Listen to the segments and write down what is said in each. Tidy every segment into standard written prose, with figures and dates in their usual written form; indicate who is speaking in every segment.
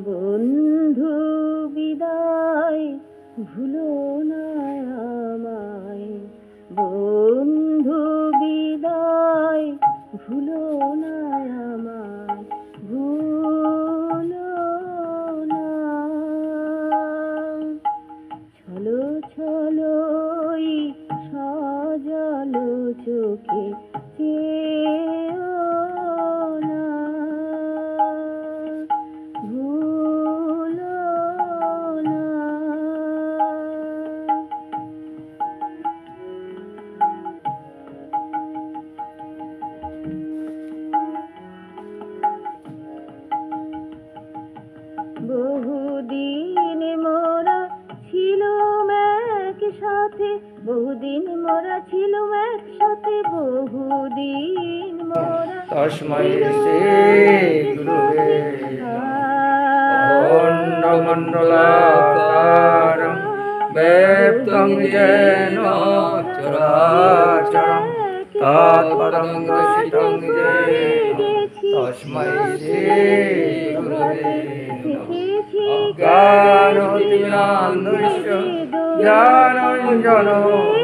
Speaker 1: বন্ধু বিদায় ভুলো না আমায়, বন্ধু বিদায় ভুলো না আমায়, ভুলো না। ছলো ছলোই সাজালো চোখে চেয়েও না, ভুলো না। বহুদিন মোরা ছিলুম একসাথে, বহুদিন মোরা ছিলুম একসাথে, বহুদিন মোরা
Speaker 2: তস্मै শ্রী গুরুবে অখণ্ডমণ্ডলাকারং ব্যক্তং যেন চরাচরং তৎপদং দর্শিতং যেন তস্मै শ্রী গুরুবে অজ্ঞানতিমিরান্ধস্য জ্ঞানাঞ্জনো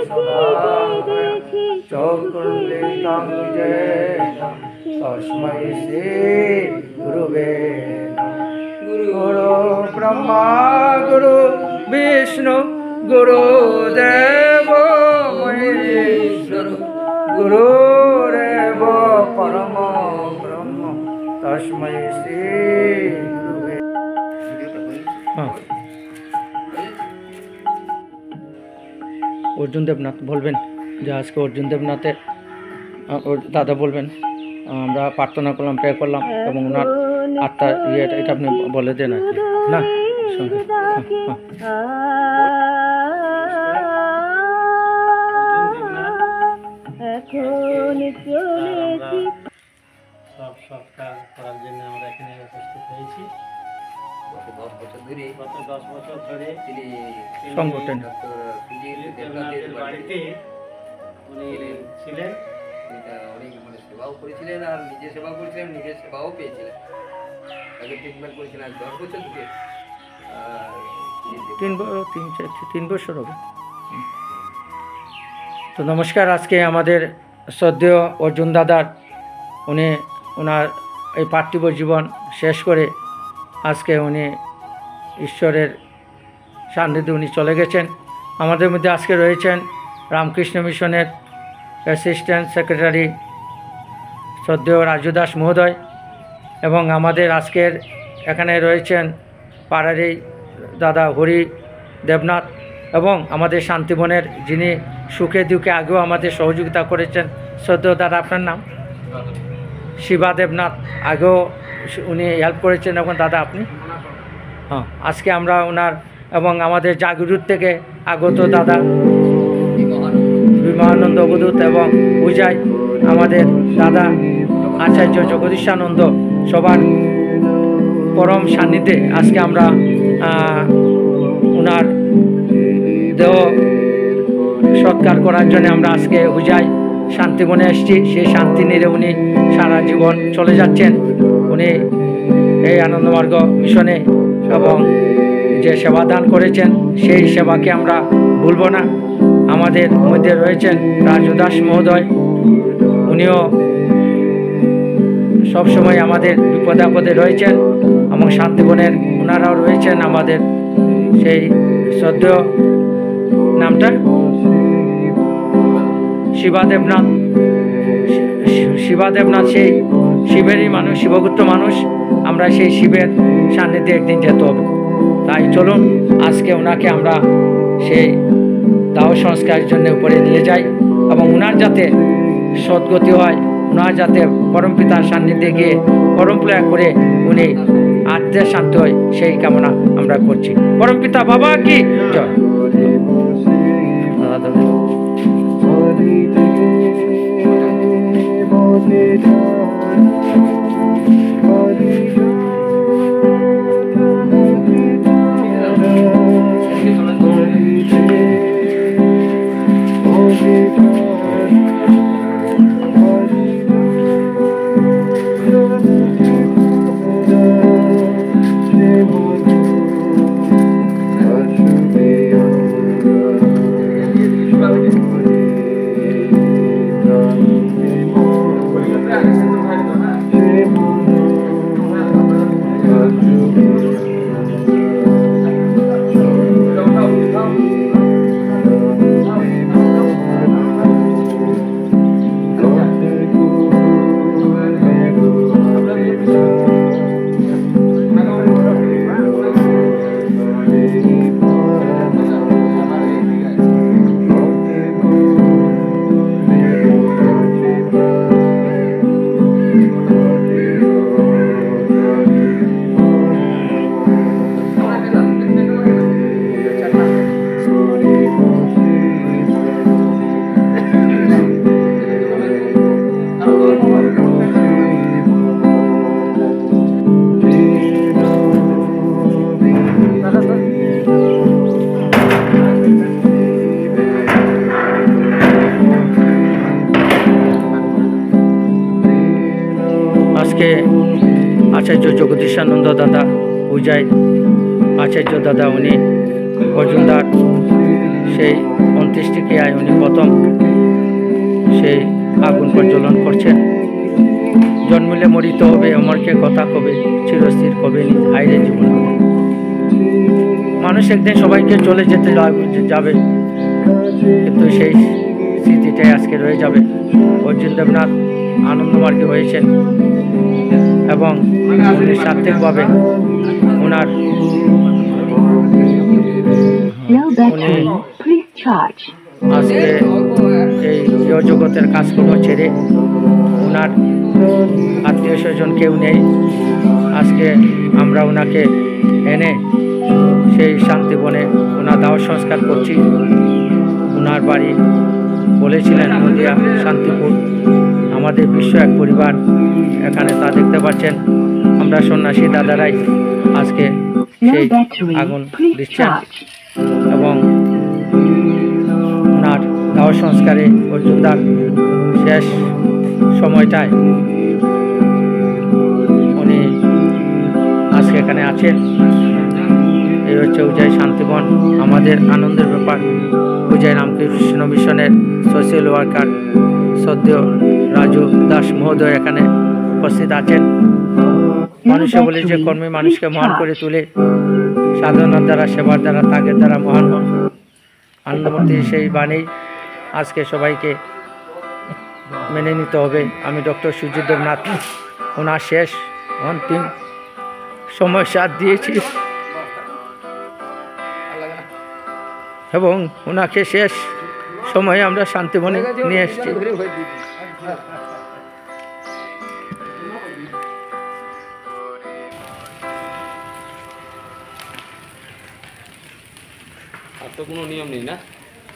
Speaker 2: শলাকয়া চক্ষুর্মিলিतं येन तस्मै श्री गुरुवे नमः। गुरु ब्रह्मा गुरु विष्णु गुरुदेव महेश्वर गुरुरेव परम ब्रह्म तस्मै श्री गुरुवे। अर्जुन देवनाथ বলবেন যে আজকে অর্জুন দেবনাথের দাদা বলবেন আমরা প্রার্থনা করলাম, প্রে করলাম এবং ওনার আত্মার এটা আপনি বলে দেন আর কি না সঙ্গে।
Speaker 3: সব কাজ করার জন্য আমরা এখানে উপস্থিত হয়েছি। গত 10 বছর ধরে তিনি
Speaker 2: সংগঠন
Speaker 3: বাড়িতে উনি ছিলেন,
Speaker 4: অনেক মানে সেবাও করেছিলেন আর নিজে সেবা করেছিলেন, নিজের সেবাও পেয়েছিলেন। তাকে ট্রিটমেন্ট করেছিলেন আজ 10 বছর থেকে,
Speaker 2: 3 বছর হবে। তো নমস্কার, আজকে আমাদের শ্রদ্ধেয় অর্জুন দাদার ওনার এই পার্থিব জীবন শেষ করে আজকে উনি ঈশ্বরের সান্নিধ্যে উনি চলে গেছেন। আমাদের মধ্যে আজকে রয়েছেন রামকৃষ্ণ মিশনের অ্যাসিস্ট্যান্ট সেক্রেটারি শ্রদ্ধেয় রাজু দাস মহোদয় এবং আমাদের আজকের এখানে রয়েছেন পাড়ারই দাদা হরি দেবনাথ এবং আমাদের শান্তিবনের যিনি সুখে দুঃখে আগেও আমাদের সহযোগিতা করেছেন শ্রদ্ধেয় দাদা, আপনার নাম? শিবা দেবনাথ, আগেও উনি হেল্প করেছেন এবং দাদা আপনি? হ্যাঁ, আজকে আমরা ওনার এবং আমাদের জাগরুট থেকে আগত দাদা বিমলানন্দ অবধূত এবং পূজায় আমাদের দাদা আচার্য জগদীশানন্দ সবার পরম সান্নিধ্যে আজকে আমরা ওনার দেহ সৎকার করার জন্য আমরা আজকে হুজাই শান্তিবনে এসেছি। সেই শান্তি নিয়ে উনি সারা জীবন চলে যাচ্ছেন। উনি এই আনন্দমার্গ মিশনে এবং যে সেবা দান করেছেন সেই সেবাকে আমরা ভুলব না। আমাদের মধ্যে রয়েছেন রাজু দাস মহোদয়, উনিও সবসময় আমাদের বিপদে আপদে রয়েছেন এবং শান্তিবনের ওনারাও রয়েছেন আমাদের সেই শ্রদ্ধেয় নামটা শিবা দেবনাথ। শিবা দেবনাথ সেই শিবেরই মানুষ, শিবগুপ্ত মানুষ। আমরা সেই শিবের সান্নিধ্যে একদিন যেতে হবে। তাই চলুন আজকে ওনাকে আমরা সেই দাহ সংস্কারের জন্য উপরে নিয়ে যাই এবং ওনার যাতে সদ্গতি হয়, ওনার যাতে পরমপিতার সান্নিধ্যে গিয়ে পরম প্রয়াগ করে উনি আত্মার শান্তি হয় সেই কামনা আমরা করছি। পরমপিতা বাবা কি জয়। আজকে আচার্য জগদীশানন্দ দাদা পূজায় আচার্য দাদা উনি অর্জুনদার সেই অন্ত্যেষ্টিক্রিয়ায় উনি প্রথম সেই আগুন প্রজ্বলন করছেন। জন্মিলে মরিতে হবে, অমরকে কথা কবে, চিরস্থির কবে নিজ হাইরে জীবন হবে। মানুষ একদিন সবাইকে চলে যেতে যাবে, কিন্তু সেই স্মৃতিটাই আজকে রয়ে যাবে। অর্জুন দেবনাথ আনন্দমার্গে হয়েছেন এবং উনি সাত্ত্বিকভাবে ওনার উনি আজকে এই জগতের কাজকর্ম ছেড়ে ওনার আত্মীয় স্বজন কেউ নেই, আজকে আমরা ওনাকে এনে সেই শান্তিবনে ওনার দাহ সংস্কার করছি। ওনার বাড়ি বলেছিলেন নদিয়া শান্তিপুর, আমাদের বিশ্ব এক পরিবার। এখানে তা দেখতে পাচ্ছেন আমরা সন্ন্যাসী দাদারাই আজকে সেই আগুন দিচ্ছেন এবং ওনার দাহ সংস্কারে অর্জুনদার শেষ সময়টায় উনি আজকে এখানে আছেন। এই হচ্ছে উজাই শান্তিবন, আমাদের আনন্দের ব্যাপার। উজাই রামকৃষ্ণ মিশনের সোশ্যাল ওয়ার্কার সদ্য রাজু দাস মহোদয় এখানে উপস্থিত আছেন। মানুষে বলে যে কর্মী মানুষকে মহান করে তোলে, সাধনার দ্বারা, সেবার দ্বারা, ত্যাগের দ্বারা মহান হন। আনন্দমূর্তি সেই বাণী আজকে সবাইকে মেনে নিতে হবে। আমি ডক্টর সুজিত দেবনাথ ওনার শেষ অন্তিম সময় সাথ দিয়েছি এবং ওনাকে শেষ সময়ে আমরা শান্তিবনে নিয়ে এসেছি।
Speaker 4: আর তো কোনো নিয়ম নেই না,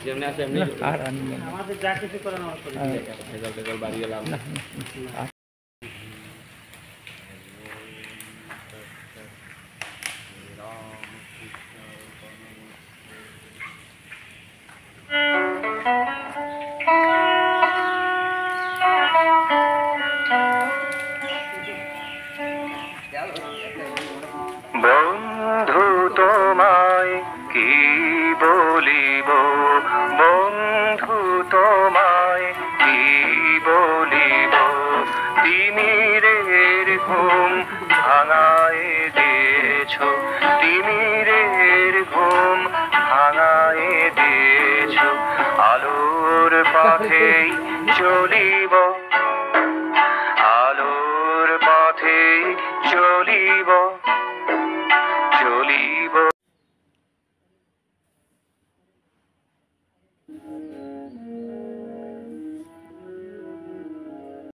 Speaker 4: যেমনি আছে এমনি
Speaker 2: আর আমি
Speaker 3: আমাদের যা কিছু করানো
Speaker 4: ভেজাল বাড়িয়ে লাভ না।
Speaker 5: বন্ধু তোমায় কি বলিব, বন্ধু তোমায় কি বলিব, তিমিরের ঘুম ভাঙায় দিয়েছ, তিমিরের ঘুম ভাঙায় দিয়েছ, আলোর পথেই চলিব, আলোর পথেই চলিব।